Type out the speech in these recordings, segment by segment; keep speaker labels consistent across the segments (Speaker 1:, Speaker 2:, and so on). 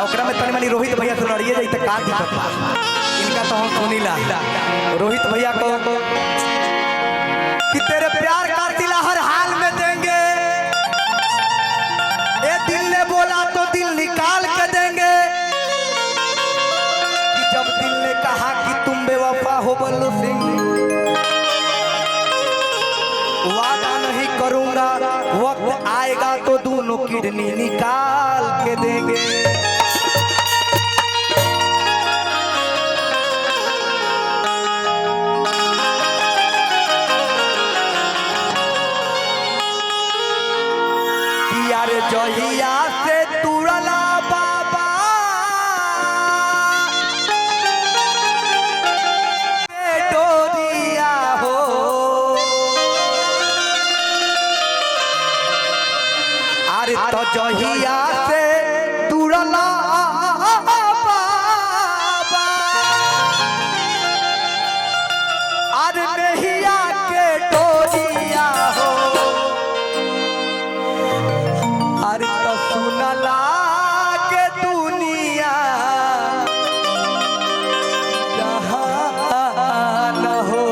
Speaker 1: ओकरा में तनी मनी रोहित भैया से लड़िए जाई त का दिक्कत बा। इनका तो हम सुनीला रोहित भैया को कि तेरे प्यार का दिला हर हाल में देंगे, ए दिल ने बोला तो दिल निकाल के देंगे, कि जब दिल ने कहा कि तुम बेवफा हो बल्लू सिंह, वादा नहीं करूंगा, वक्त आएगा तो दोनों किडनी निकाल के देंगे। यार जहिया से तुड़ला बाबा डोरिया हो, अरे तो जहिया से तुड़ला बाबा, अरे नहिया के डोरिया हो, अरे तो सुनला के दुनिया जहान हो,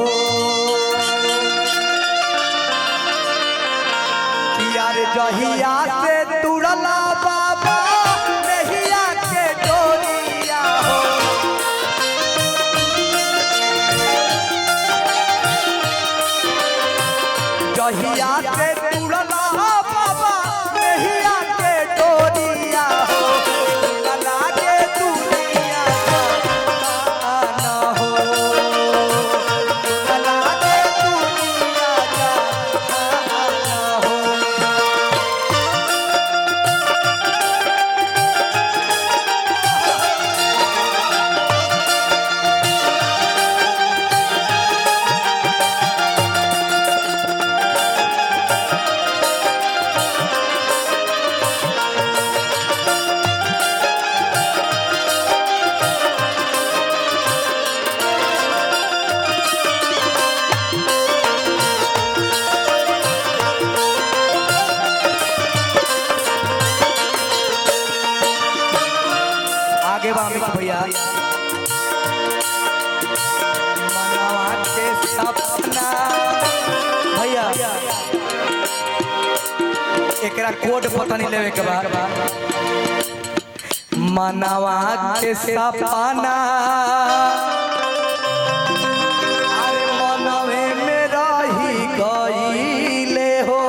Speaker 1: यार जहिया से तुड़ला बाबा नहिया के डोरिया हो, जहिया से तुड़ला बाबा नहिया के डोरिया हो, सुनला के दुनिया जहान हो, सुनला के दुनिया जहान हो। आगे बामिक भैया मनवा के सपना भैया एकरा कोड पता नहीं लेवे के बाद मनवा के सपना अरे मनवे में रही गईले हो,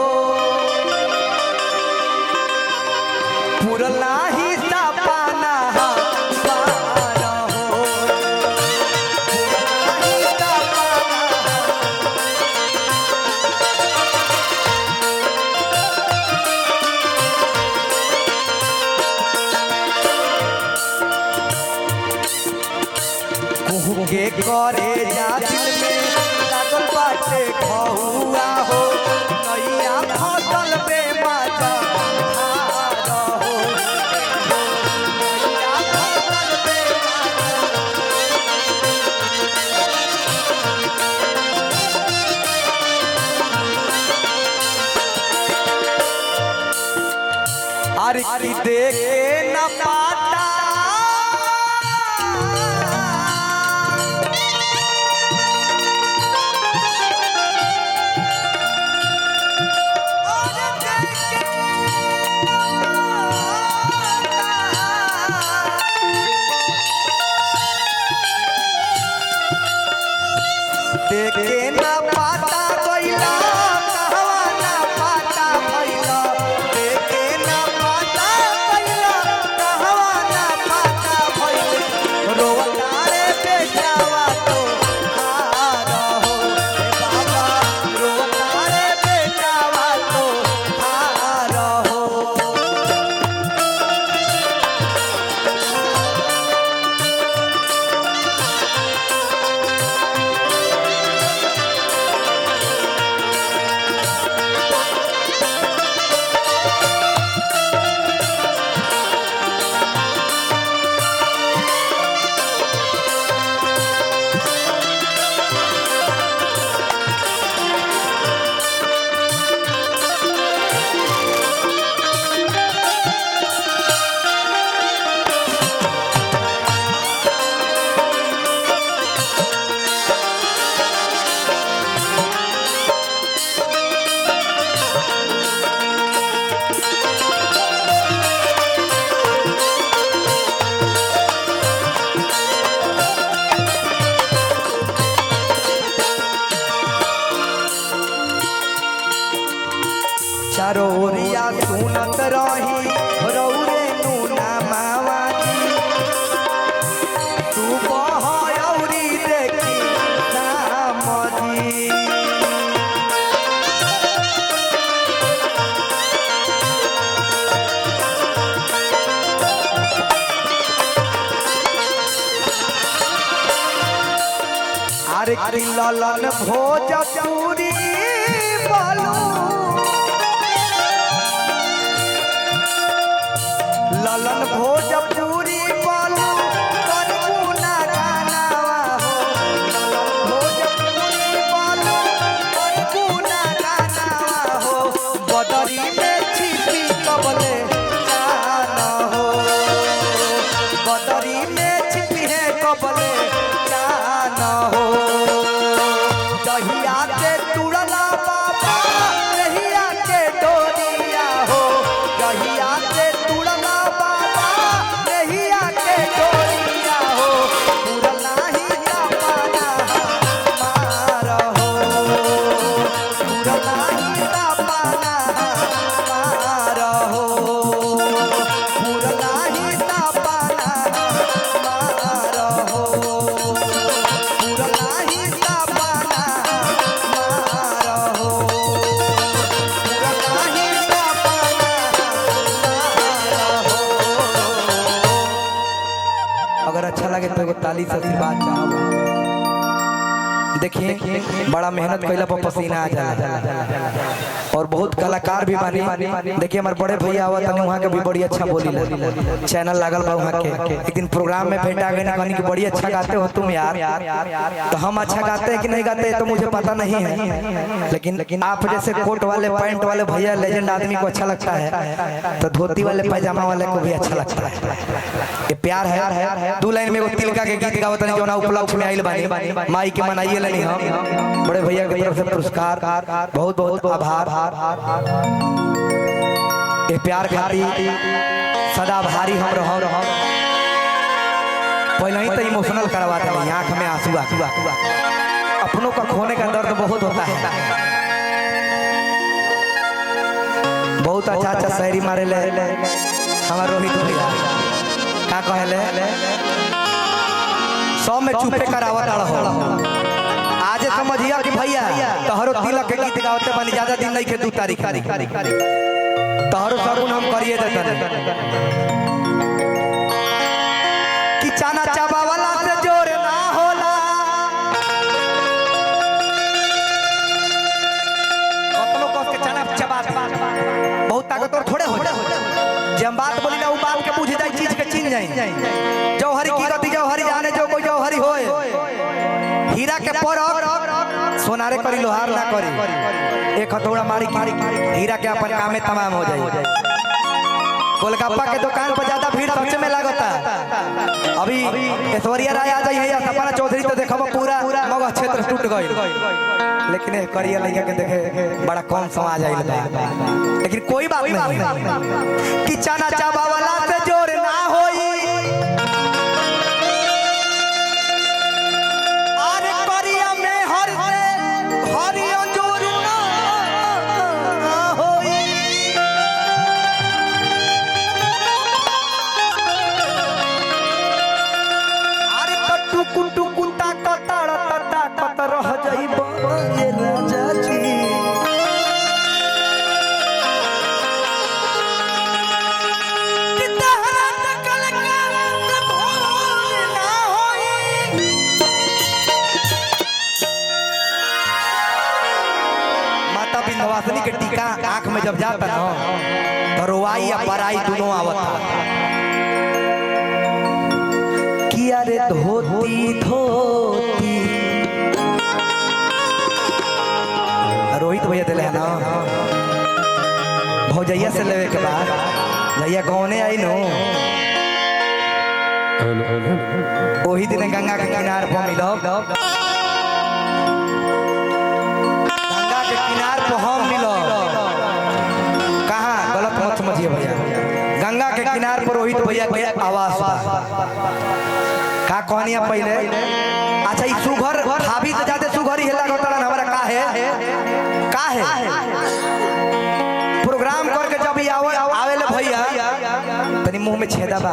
Speaker 1: पुरला ही सपना के करे जा दिल में लागल बाटे खौआ हो, नैया फसल बेमाजा धार हो, नैया फसल बेमाजा, अरे की देखे न पाता देखे ना पाता गइला कहवा ना पाता भइला, देखे ना पाता गइला कहवा ना पाता भइला, रोवता रे बेचावा तो हार हो, बाबा रोवता रे बेचावा तो हार हो। अरे की ललन भोजपुरी बोलू ललन भोजपुरी बोलू करबू ना गानावा हो ललन भोजपुरी बोलू करबू ना गानावा हो बदरी में छिपी कबले जाना हो बदरी में छिपी है कबले जाना हो दहिया के तुड़ला बाबा दहिया के डोरिया हो दहिया के तुड़ला बाबा दहिया के डोरिया हो पुरला ही का पाना मार हो पुरला ही का पाना मार हो पुरला ही का पाना मार हो पुरला ही का पाना मार हो पुरला ही का पाना मार हो। अगर अच्छा लगे तो एगो ताली से आशीर्वाद चाहब। देखिए बड़ा मेहनत कैला पर पसीना आ जाला और बहुत कलाकार भी बानी। देखिए हमारे बड़े भैया आवत वहाँ के भी बड़ी अच्छा बोली चैनल लागल बा वहाँ के। एक दिन प्रोग्राम में भेंटा गए ना कहनी कि बड़ी अच्छा गाते हो तुम यार। तो हम अच्छा गाते हैं कि नहीं गाते तो मुझे पता नहीं है, लेकिन आप जैसे कोट वाले पैंट वाले भैया लेजेंड आदमी को अच्छा लगता है तो धोती वाले पैजामा वाले को भी अच्छा लगता है। ये प्यार है। दो लाइन में एगो तिलका के गीत गावत नहीं जो ना उपलक्ष्य में आइल बानी माई के मनाइए लेनी हम बड़े भैया की तरफ से पुरस्कार बहुत बहुत आभार। ये प्यार खातिर सदा भारी हम रहो पहले ही तो इमोशनल करवा दें आंख में आंसू अपनों का खोने का दर्द बहुत होता है। बहुत अच्छा अच्छा शायरी मारे ले हमारे रोहित भैया का कहले सौ में चुपे करावत हो आज समझिया कि भैया तोहरो तिलक के गीत गावते बानी ज्यादा दिन नहीं के 2 तारीख तोहरो सगुन हम करिए देते कि चाना चाबा वाला से जोर ना होला अपनों को के चाना चबा बहुत ताकतवर थोड़े हो जब बात बोली ना वो बात के बुझ जाए चीज के चिन जाए जौहरी की गति जौहरी जाने जो कोई जौहरी होए हीरा के परख सोनारे करी लोहार ना करी एक हथौड़ा मारी हीरा के अपन काम में तमाम हो जाए। गोलगप्पा के दुकान पर ज्यादा भीड़ सच में लागता अभी ऐश्वर्या राय आ जाइए या सपना चौधरी तो देखो पूरा मगह क्षेत्र टूट गई लेकिन करिया लइका के देखे बड़ा कम समाज आइल बा। लेकिन कोई बात नहीं कि चाना चाबा वाला से जोर ना होई के टीका आंख में जब जाता ना तो रोवाई या पराई दोनों आवता किया रे धोती धोती रोहित भैया दिले ना भौजैया से लेवे के बाद भैया गौने आई नो वही दिन गंगा के किनार पर मिलो हम मिलो कहाँ गलत मत समझिए भैया गंगा के किनार पर रोहित भैया के आवास का कहनिया पहले अच्छा ई सुघर भाभी से ज्यादा सुघर ही लागतन हमरा का है प्रोग्राम करके जब आवेले भैया तनी मुंह में छेदा बा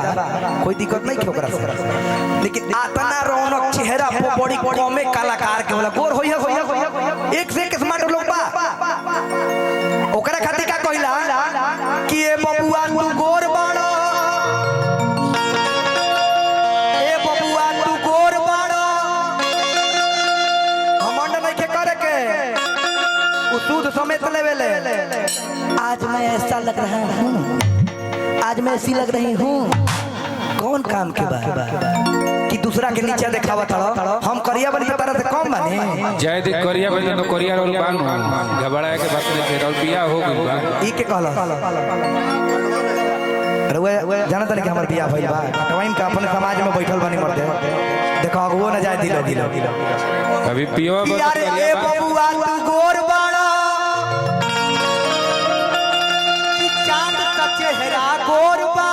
Speaker 1: कोई दिक्कत नहीं ओकरा से लेकिन आतना रौनक चेहरा पर बड़ी कमे कलाकार के होला गोर होइया एक से एक स्मार्ट लोग बा ओकरा खातिर का कहिला कि ए बबुआ तू गोर बाड़ो ए बबुआ तू गोर बाड़ो मैं ऐसी लग रही हूँ कौन काम के बाद कि दूसरा के नीचे देखावा था हम करिया बनी के तरह से कम बने
Speaker 2: जय दे करिया बनी तो करिया और बान घबराए के बात नहीं के और बियाह हो गई बा
Speaker 1: ई के कहला रउए जानत नहीं कि हमर बियाह भइल बा कटवाइन का अपन समाज में बैठल बनी मरते देखो अगुओ न जाए दिलो
Speaker 2: अभी पियो
Speaker 1: यार ए बबुआ तू गोर बाड़ा कि चांद का चेहरा गोर बा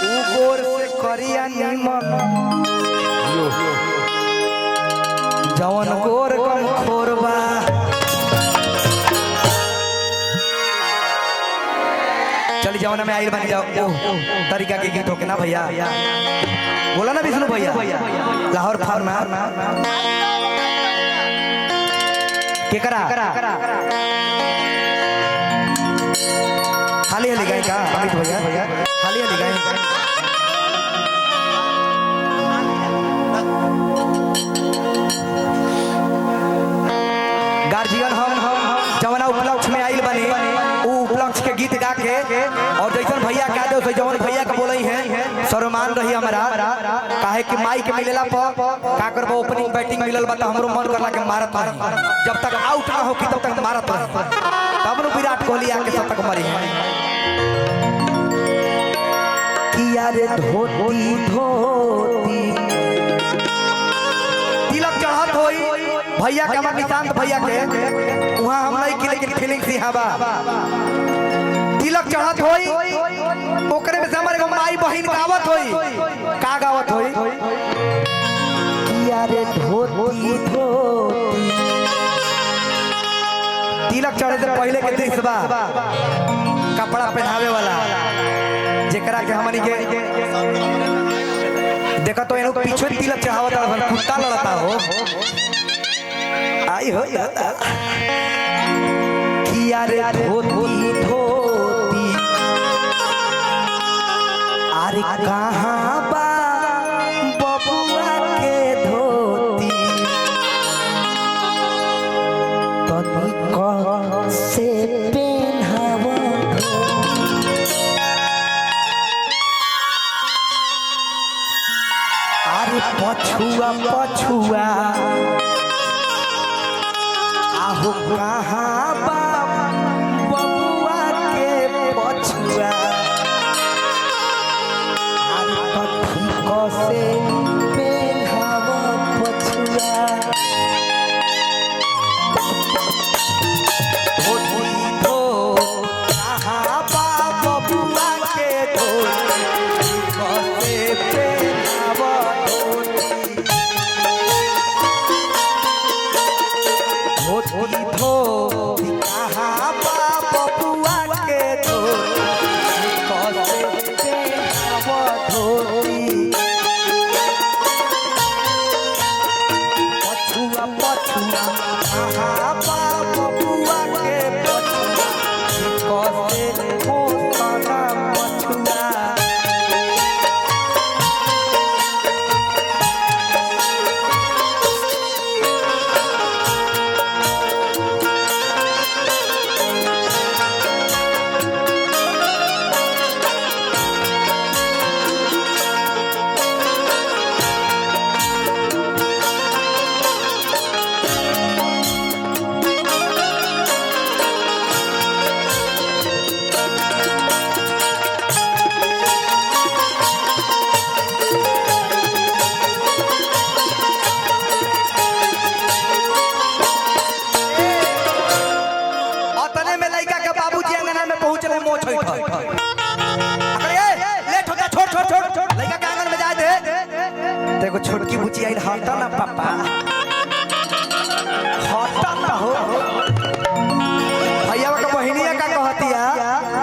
Speaker 1: ऊ गोर से करिया निमन जवन गोर कम खोरबा चल जवाना में आइल बन जाओ तरीका के गीत होके ना भैया बोला ना विष्णु भैया लाहौर फार्मा के करा हाली हाली गाय का अमित भैया हाली हाली गाय गार्जियन हम जवाना उपलक्ष्य में आइल बने उपलक्ष्य के गीत गा के और जैसन भैया कह दो जवन भैया के बोले हैं सम्मान रही हमारा काहे कि माई के मिलेला पर का करबो ओपनिंग बैटिंग मिलल बा त हमरो मन करला के मारत रही जब तक आउट ना हो कि तब तक मारत रही तब नु विराट कोहली आके शतक मारी कि यार धोती धोती तिलक चढ़त होई भैया के हमर निशांत भैया के वहां हम नहीं की लेकिन फीलिंग सी हवा तिलक चढ़त होई ओकरे में से हमारे माई बहिन गावत होई का गावत होई किया रे धोती धोती तिलक चढ़े से पहले के दृश्य बा कपड़ा पहनावे वाला जेकरा के हमनी के देखा तो एनो पीछे तिलक चढ़ावत वाला कुत्ता लड़ता हो आई हो जाता किया रे धोती धोती अरे कहाँ बा बबुआ के धोती तनी से पहनावो अरे पछुआ पछुआ आहू कहाँ बा बबुआ के पछुआ से पेन्हावा पछुआ धोती धो कहाँ बा बबुआ के धोती से पेन्हावा धोती धो कहाँ बा बबुआ के धोती से पेन्हावा धोती पछुआ कहाँ बा बबुआ के पछुआ कसे होतना पछुआ छोटकी बुची आई हटा ना पापा हटा ना हो भैया का बहनिया का कहतिया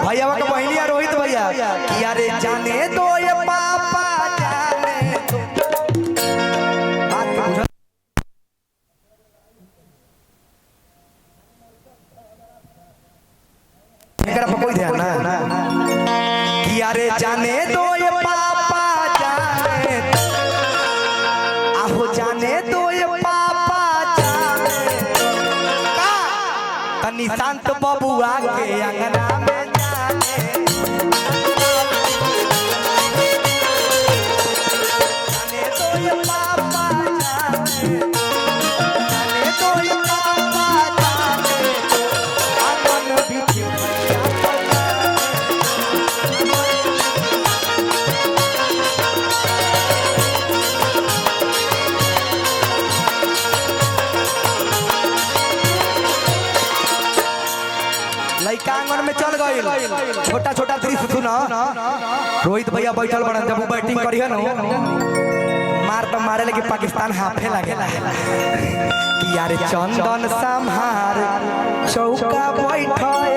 Speaker 1: भैया का बहनिया रोहित भैया कि अरे जाने दो ये पापा जाने दो एकरा पर कोई ध्यान ना कि अरे जाने दो ये पापा जाने आहो जाने दो ये पापा जाने का निशांत बबुआ के अंगना में दृश्य सुना। रोहित भैया बैठल बड़ा, जब वो बैटिंग करी है ना मार तो मारे लगे पाकिस्तान हाफे लगे कि यार चंदन संहार चौका बैठाए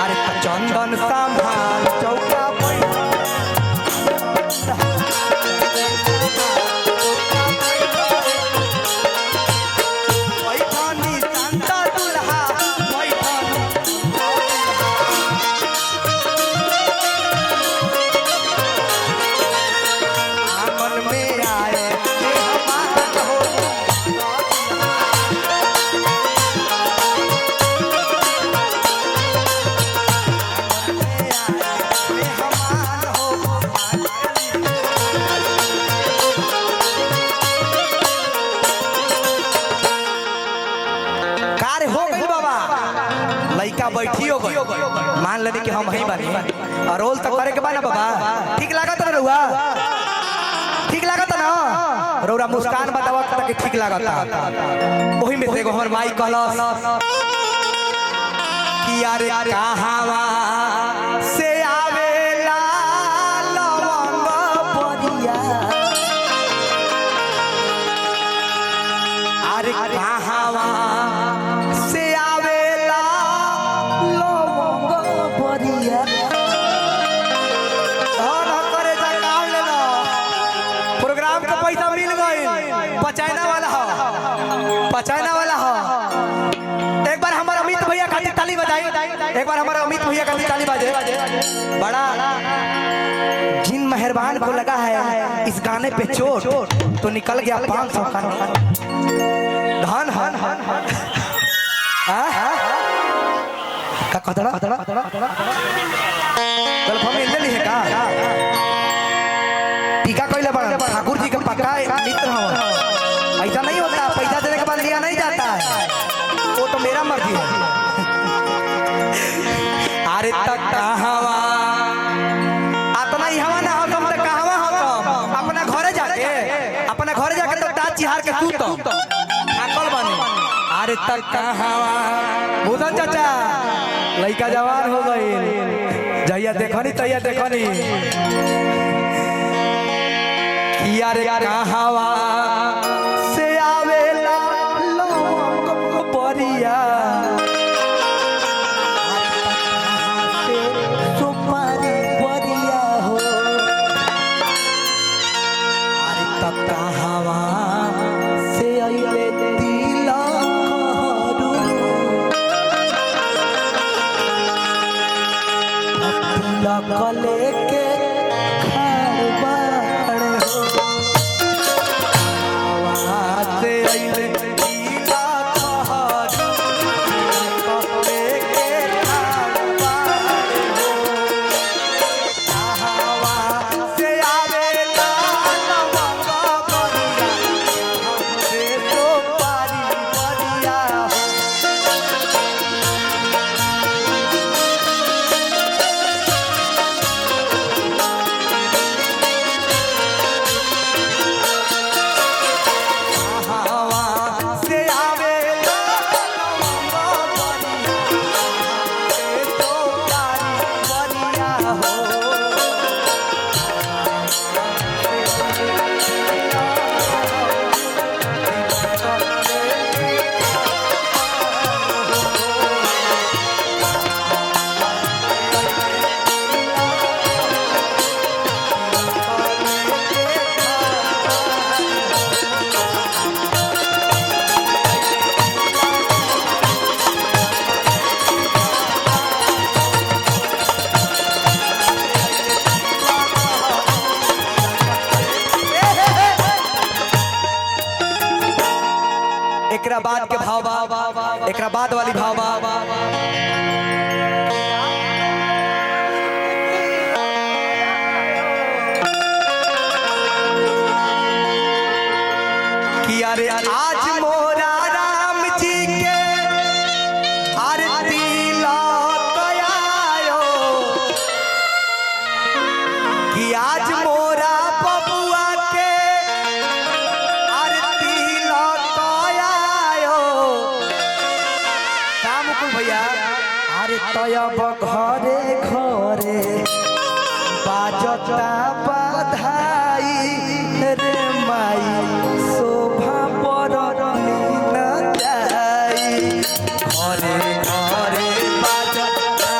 Speaker 1: अरे चंदन संहार चौका बैठियो गई मान लेने कि हम ही बानी और रोल तक करे के बा ना बाबा। ठीक लागत ना रउआ, ठीक लागत ना रउरा मुस्कान बतावा कि ठीक लागत। वही में से एगो हमर माई कहलस कि यार कहावा से आवेला लवंग परिया अरे कहावा से पचाना वाला हो। एक बार हमारा अमित भैया खातिर ताली बजाई, एक बार हमारा अमित भैया खातिर ताली बजे। बड़ा जिन मेहरबान को लगा है इस गाने पे चोट तो निकल गया 500 का धन हन का कतरा कल हम मिल ली है का टीका कोई बड़ा ठाकुर जी का पक्का मित्र हो। ऐसा नहीं होता, पैसा देने के बाद लिया नहीं जाता है, वो तो मेरा मर्जी है। अरे तक कहवा अपना ही हवा ना हो तुम तक कहवा हो तुम अपना घरे जाके तो दांत चिहार के तू तो अकल बने। अरे तक कहवा भूषण चाचा लड़का जवान हो गई जहिया देखनी तहिया देखनी किया रे कहवा कले के खरबाड़ हो आवाज से अइले नीला कहर कले के खरबाड़ हो आवाज से आवेला लवंग परिया हमसे तो पारी परिया एकरा बाद के भाव एकरा बाद वाली भाव कि अरे आज मोरा राम जी के आरती लौटायो कि आज मोरा बबुआ के आरती लौटायो मुकुल भैया अरे तयब घरे घरे बाजता बधाई रे माई शोभा बरनी न जाई घरे घरे बाजता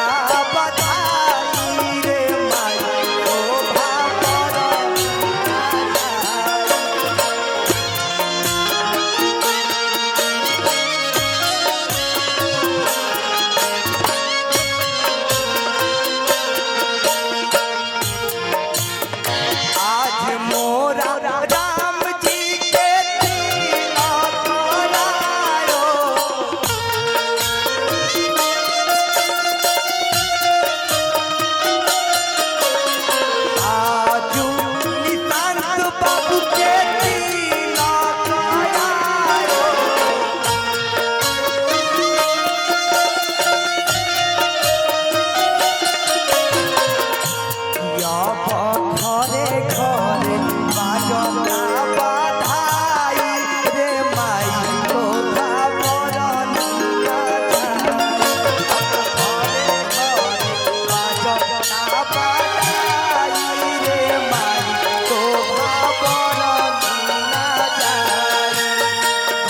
Speaker 1: बधाई रे माई शोभा बरनी आज मोरा राम जी के तिलक लायो आजू नितांत बाबू के तिलक लायो घरे घरे बाजता बधाई रे माई शोभा बरनी घरे घरे बाजता बधाई रे माई शोभा बरनी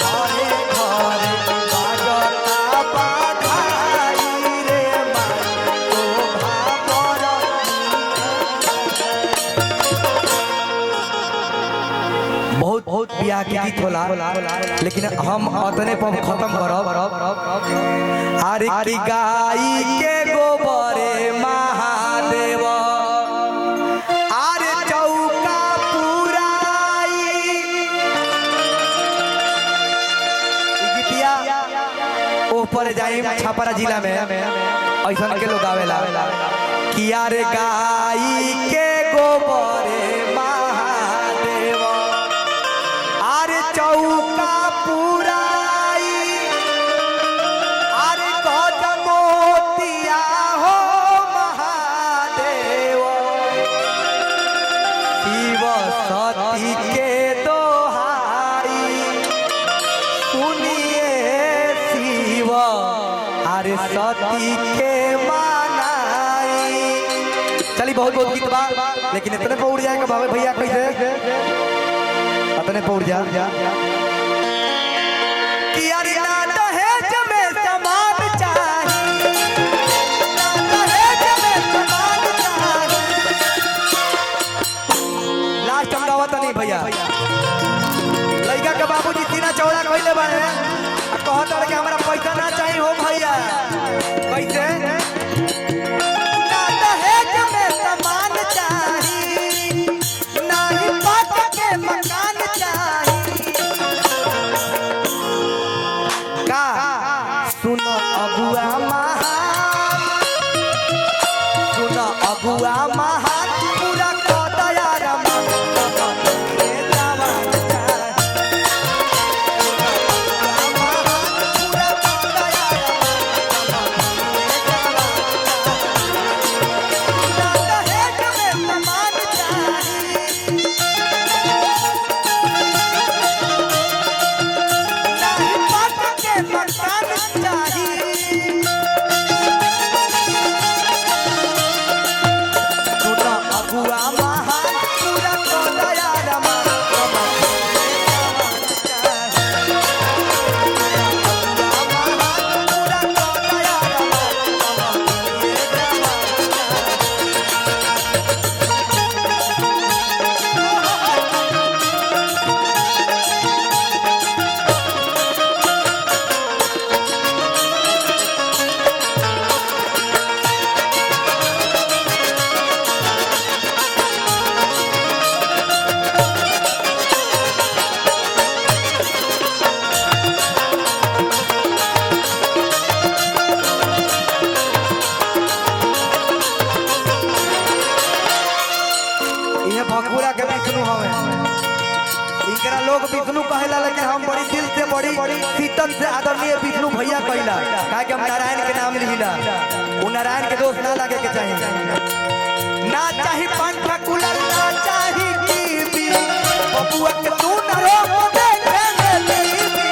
Speaker 1: घरे घरे बाजता बधाई रे माई शोभा बरनी बहुत बहुत बियाह के गीत होला लेकिन हम अतने पर खत्म करब अरे की गाई के गोबरे महादेव अरे चौका पुराई ई गीतिया ऊपर जाई छपरा जिला में ऐसन के लोग आवेला कि अरे गाई के गोबरे महादेव अरे चौका पुराई अरे गज मोतिया हो महादेव शिव सती के दोहाई सुनिए शिव अरे सती के मानाई चली बहुत बहुत गीत बा लेकिन इतने पे उड़ जाएगा बाबे भैया कैसे अपने पौड़ जा कि यार ना दहेज में सामान चाहिए ना दहेज में सामान चाहिए लास्ट हम गावत नहीं भैया लड़का के बाबूजी सीना चौड़ा कइले बारे कहत रहे कि हमरा पैसा ना चाहिए हो भैया कैसे ना दहेज में सामान चाहिए नहीं बात के मकान का सुनो अगुआ महान सुनो अगुआ महान पूरा कदया रमा के जवान पूरा कदया दहेज में सामान चाहिए नहीं बात के मकान चाहिए सुना अगुआ महान पूरा कदया रमा भगुरा के विष्णु हवे इकरा लोग विष्णु कहेला लेकिन हम बड़ी दिल से बड़ी शीतल से आदरणीय विष्णु भैया कहिला काहे कि हम नारायण के नाम लिहिला वो नारायण के दोष ना लगे के चाहिए ना चाही पंख कुलर ना चाही टीवी बबुआ के तू न रो देखे में टीवी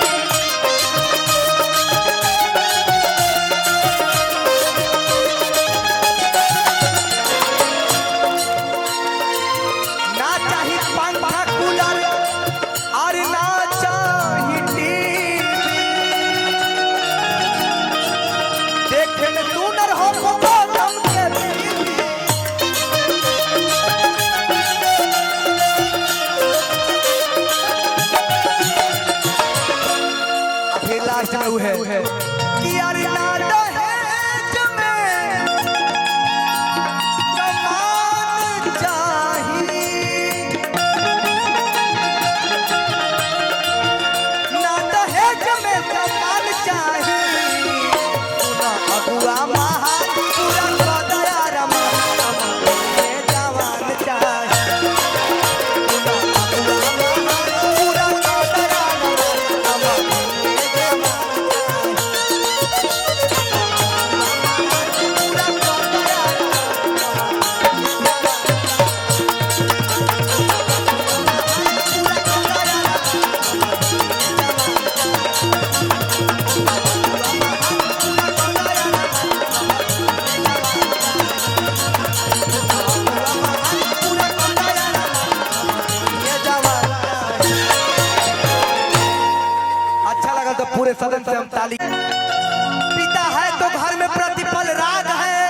Speaker 1: ताली। पिता है तो घर में प्रतिपल राग है,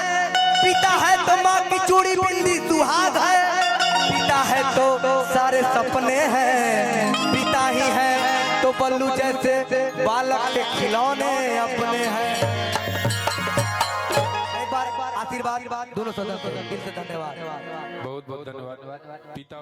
Speaker 1: पिता है तो माँ की चूड़ी बिंदी सुहाग है, पिता है तो सारे सपने हैं, पिता ही है तो बल्लू जैसे बालक के खिलौने अपने हैं। एक बार आशीर्वाद दोनों सदस्य दिल से धन्यवाद।
Speaker 2: बहुत बहुत धन्यवाद। पिता